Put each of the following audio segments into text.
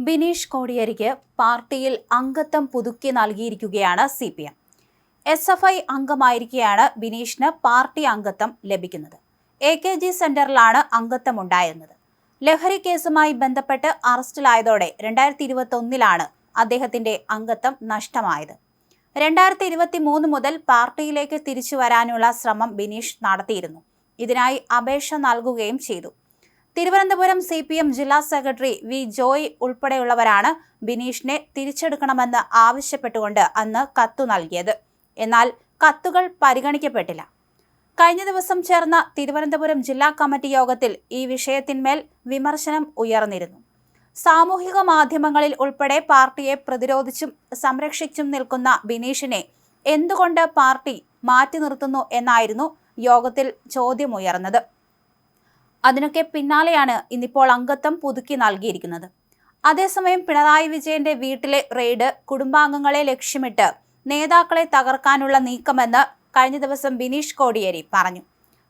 ബിനീഷ് കോടിയേരിക്ക് പാർട്ടിയിൽ അംഗത്വം പുതുക്കി നൽകിയിരിക്കുകയാണ് CPM. SFI അംഗമായിരിക്കെയാണ് ബിനീഷിന് പാർട്ടി അംഗത്വം ലഭിക്കുന്നത്. AKG സെന്ററിലാണ് അംഗത്വമുണ്ടായിരുന്നത്. ലഹരി കേസുമായി ബന്ധപ്പെട്ട് അറസ്റ്റിലായതോടെ 2021 അദ്ദേഹത്തിന്റെ അംഗത്വം നഷ്ടമായത്. 2023 മുതൽ പാർട്ടിയിലേക്ക് തിരിച്ചു വരാനുള്ള ശ്രമം ബിനീഷ് നടത്തിയിരുന്നു. ഇതിനായി അപേക്ഷ നൽകുകയും ചെയ്തു. തിരുവനന്തപുരം CPM ജില്ലാ സെക്രട്ടറി വി ജോയ് ഉൾപ്പെടെയുള്ളവരാണ് ബിനീഷിനെ തിരിച്ചെടുക്കണമെന്ന് ആവശ്യപ്പെട്ടുകൊണ്ട് അന്ന് കത്തു നൽകിയത്. എന്നാൽ കത്തുകൾ പരിഗണിക്കപ്പെട്ടില്ല. കഴിഞ്ഞ ദിവസം ചേർന്ന തിരുവനന്തപുരം ജില്ലാ കമ്മിറ്റി യോഗത്തിൽ ഈ വിഷയത്തിന്മേൽ വിമർശനം ഉയർന്നിരുന്നു. സാമൂഹിക മാധ്യമങ്ങളിൽ ഉൾപ്പെടെ പാർട്ടിയെ പ്രതിരോധിച്ചും സംരക്ഷിച്ചും നിൽക്കുന്ന ബിനീഷിനെ എന്തുകൊണ്ട് പാർട്ടി മാറ്റി നിർത്തുന്നു എന്നായിരുന്നു യോഗത്തിൽ ചോദ്യമുയർന്നത്. അതിനൊക്കെ പിന്നാലെയാണ് ഇന്നിപ്പോൾ അംഗത്വം പുതുക്കി നൽകിയിരിക്കുന്നത്. അതേസമയം പിണറായി വിജയന്റെ വീട്ടിലെ റെയ്ഡ് കുടുംബാംഗങ്ങളെ ലക്ഷ്യമിട്ട് നേതാക്കളെ തകർക്കാനുള്ള നീക്കമെന്ന് കഴിഞ്ഞ ദിവസം ബിനീഷ് കോടിയേരി പറഞ്ഞു.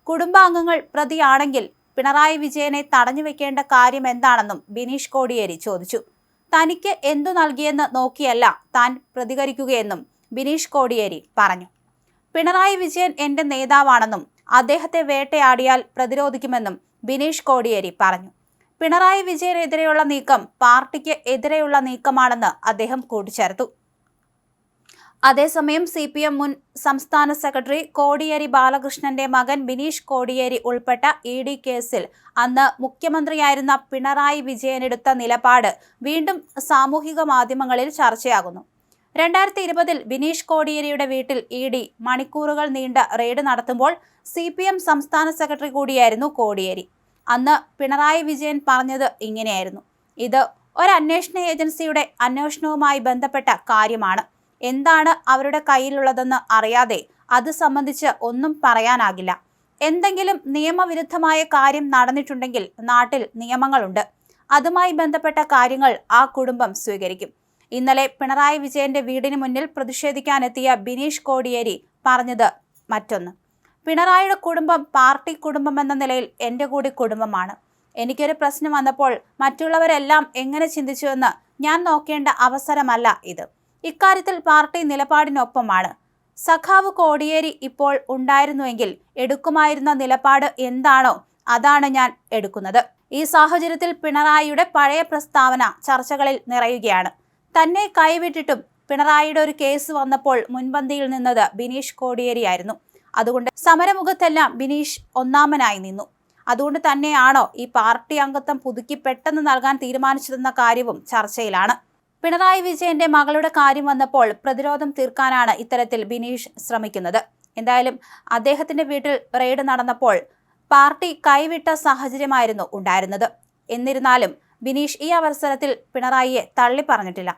കുടുംബാംഗങ്ങൾ പ്രതിയാണെങ്കിൽ പിണറായി വിജയനെ തടഞ്ഞുവെക്കേണ്ട കാര്യം എന്താണെന്നും ബിനീഷ് കോടിയേരി ചോദിച്ചു. തനിക്ക് എന്തു നൽകിയെന്ന് നോക്കിയല്ല താൻ പ്രതികരിക്കുകയെന്നും ബിനീഷ് കോടിയേരി പറഞ്ഞു. പിണറായി വിജയൻ എന്റെ നേതാവാണെന്നും അദ്ദേഹത്തെ വേട്ടയാടിയാൽ പ്രതിരോധിക്കുമെന്നും ബിനീഷ് കോടിയേരി പറഞ്ഞു. പിണറായി വിജയനെതിരെയുള്ള നീക്കം പാർട്ടിക്ക് എതിരെയുള്ള നീക്കമാണെന്ന് അദ്ദേഹം കൂട്ടിച്ചേർത്തു. അതേസമയം CPM മുൻ സംസ്ഥാന സെക്രട്ടറി കോടിയേരി ബാലകൃഷ്ണന്റെ മകൻ ബിനീഷ് കോടിയേരി ഉൾപ്പെട്ട ED കേസിൽ അന്ന് മുഖ്യമന്ത്രിയായിരുന്ന പിണറായി വിജയനെടുത്ത നിലപാട് വീണ്ടും സാമൂഹിക മാധ്യമങ്ങളിൽ ചർച്ചയാകുന്നു. 2020 ബിനീഷ് കോടിയേരിയുടെ വീട്ടിൽ ED മണിക്കൂറുകൾ നീണ്ട റെയ്ഡ് നടത്തുമ്പോൾ CPM സംസ്ഥാന സെക്രട്ടറി കൂടിയായിരുന്നു കോടിയേരി. അന്ന് പിണറായി വിജയൻ പറഞ്ഞത് ഇങ്ങനെയായിരുന്നു: ഇത് ഒരു അന്വേഷണ ഏജൻസിയുടെ അന്വേഷണവുമായി ബന്ധപ്പെട്ട കാര്യമാണ്. എന്താണ് അവരുടെ കയ്യിലുള്ളതെന്ന് അറിയാതെ അത് സംബന്ധിച്ച് ഒന്നും പറയാനാകില്ല. എന്തെങ്കിലും നിയമവിരുദ്ധമായ കാര്യം നടന്നിട്ടുണ്ടെങ്കിൽ നാട്ടിൽ നിയമങ്ങളുണ്ട്. അതുമായി ബന്ധപ്പെട്ട കാര്യങ്ങൾ ആ കുടുംബം സ്വീകരിക്കും. ഇന്നലെ പിണറായി വിജയന്റെ വീടിന് മുന്നിൽ പ്രതിഷേധിക്കാനെത്തിയ ബിനീഷ് കോടിയേരി പറഞ്ഞത് മറ്റൊന്ന്. പിണറായിയുടെ കുടുംബം പാർട്ടി കുടുംബം എന്ന നിലയിൽ എൻ്റെ കൂടി കുടുംബമാണ്. എനിക്കൊരു പ്രശ്നം വന്നപ്പോൾ മറ്റുള്ളവരെല്ലാം എങ്ങനെ ചിന്തിച്ചുവെന്ന് ഞാൻ നോക്കേണ്ട അവസരമല്ല ഇത്. ഇക്കാര്യത്തിൽ പാർട്ടി നിലപാടിനൊപ്പമാണ്. സഖാവ് കോടിയേരി ഇപ്പോൾ ഉണ്ടായിരുന്നുവെങ്കിൽ എടുക്കുമായിരുന്ന നിലപാട് എന്താണോ അതാണ് ഞാൻ എടുക്കുന്നത്. ഈ സാഹചര്യത്തിൽ പിണറായിയുടെ പഴയ പ്രസ്താവന ചർച്ചകളിൽ നിറയുകയാണ്. തന്നെ കൈവിട്ടിട്ടും പിണറായിയുടെ ഒരു കേസ് വന്നപ്പോൾ മുൻപന്തിയിൽ നിന്നത് ബിനീഷ് കോടിയേരിയായിരുന്നു. അതുകൊണ്ട് സമരമുഖത്തെല്ലാം ബിനീഷ് ഒന്നാമനായി നിന്നു. അതുകൊണ്ട് തന്നെയാണോ ഈ പാർട്ടി അംഗത്വം പുതുക്കി പെട്ടെന്ന് നൽകാൻ തീരുമാനിച്ചതെന്ന കാര്യവും ചർച്ചയിലാണ്. പിണറായി വിജയന്റെ മകളുടെ കാര്യം വന്നപ്പോൾ പ്രതിരോധം തീർക്കാനാണ് ഇത്തരത്തിൽ ബിനീഷ് ശ്രമിക്കുന്നത്. എന്തായാലും അദ്ദേഹത്തിന്റെ വീട്ടിൽ റെയ്ഡ് നടന്നപ്പോൾ പാർട്ടി കൈവിട്ട സാഹചര്യമായിരുന്നു ഉണ്ടായിരുന്നത്. എന്നിരുന്നാലും ബിനീഷ് ഈ അവസരത്തിൽ പിണറായിയെ തള്ളി പറഞ്ഞിട്ടില്ല.